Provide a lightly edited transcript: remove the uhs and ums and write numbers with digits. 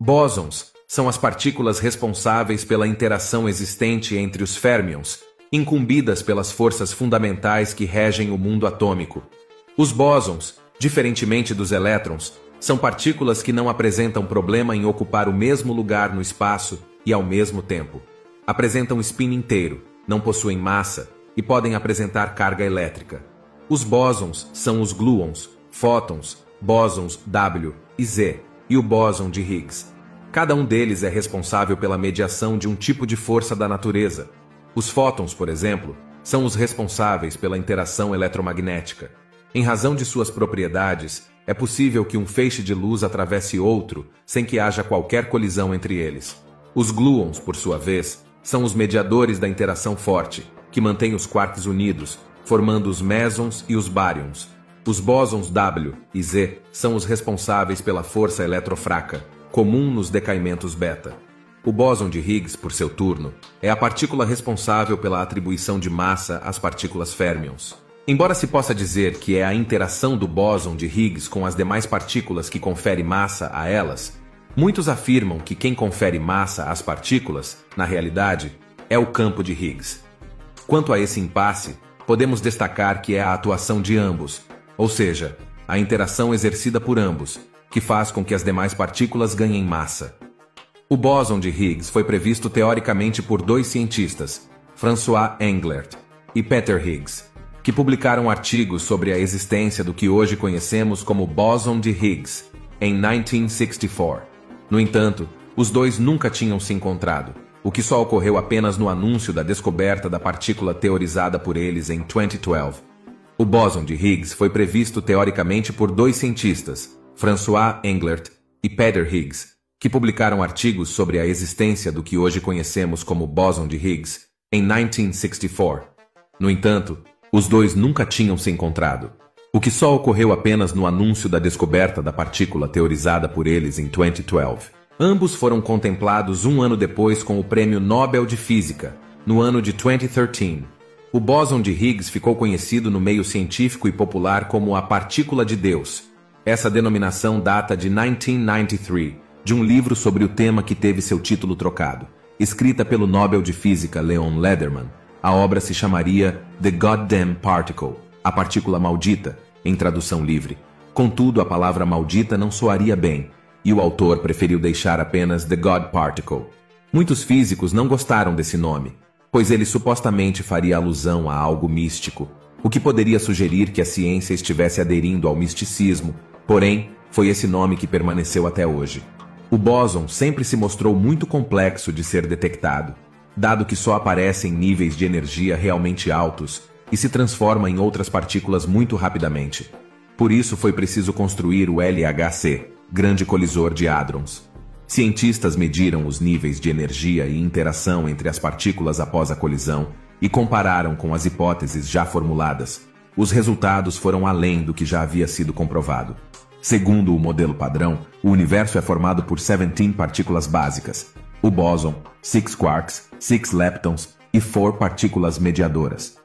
Bósons são as partículas responsáveis pela interação existente entre os férmions, incumbidas pelas forças fundamentais que regem o mundo atômico. Os bósons, diferentemente dos elétrons, são partículas que não apresentam problema em ocupar o mesmo lugar no espaço e ao mesmo tempo. Apresentam spin inteiro, não possuem massa e podem apresentar carga elétrica. Os bósons são os gluons, fótons, bósons W e Z e o bóson de Higgs. Cada um deles é responsável pela mediação de um tipo de força da natureza. Os fótons, por exemplo, são os responsáveis pela interação eletromagnética. Em razão de suas propriedades, é possível que um feixe de luz atravesse outro sem que haja qualquer colisão entre eles. Os gluons, por sua vez, são os mediadores da interação forte, que mantém os quarks unidos, formando os mesons e os baryons. Os bósons W e Z são os responsáveis pela força eletrofraca, comum nos decaimentos beta. O bóson de Higgs, por seu turno, é a partícula responsável pela atribuição de massa às partículas férmions. Embora se possa dizer que é a interação do bóson de Higgs com as demais partículas que confere massa a elas, muitos afirmam que quem confere massa às partículas, na realidade, é o campo de Higgs. Quanto a esse impasse, podemos destacar que é a atuação de ambos, ou seja, a interação exercida por ambos, que faz com que as demais partículas ganhem massa. O bóson de Higgs foi previsto teoricamente por dois cientistas, François Englert e Peter Higgs, que publicaram artigos sobre a existência do que hoje conhecemos como bóson de Higgs, em 1964. No entanto, os dois nunca tinham se encontrado, o que só ocorreu apenas no anúncio da descoberta da partícula teorizada por eles em 2012. O bóson de Higgs foi previsto teoricamente por dois cientistas, François Englert e Peter Higgs, que publicaram artigos sobre a existência do que hoje conhecemos como bóson de Higgs em 1964. No entanto, os dois nunca tinham se encontrado, o que só ocorreu apenas no anúncio da descoberta da partícula teorizada por eles em 2012. Ambos foram contemplados um ano depois com o Prêmio Nobel de Física, no ano de 2013. O bóson de Higgs ficou conhecido no meio científico e popular como a partícula de Deus. Essa denominação data de 1993, de um livro sobre o tema que teve seu título trocado, escrita pelo Nobel de Física Leon Lederman. A obra se chamaria The Goddamn Particle, a partícula maldita, em tradução livre. Contudo, a palavra maldita não soaria bem, e o autor preferiu deixar apenas The God Particle. Muitos físicos não gostaram desse nome, pois ele supostamente faria alusão a algo místico, o que poderia sugerir que a ciência estivesse aderindo ao misticismo, porém, foi esse nome que permaneceu até hoje. O bóson sempre se mostrou muito complexo de ser detectado, dado que só aparece em níveis de energia realmente altos e se transforma em outras partículas muito rapidamente. Por isso foi preciso construir o LHC, Grande Colisor de Hadrons. Cientistas mediram os níveis de energia e interação entre as partículas após a colisão e compararam com as hipóteses já formuladas. Os resultados foram além do que já havia sido comprovado. Segundo o modelo padrão, o universo é formado por 17 partículas básicas, o bóson, 6 quarks, 6 leptons e 4 partículas mediadoras.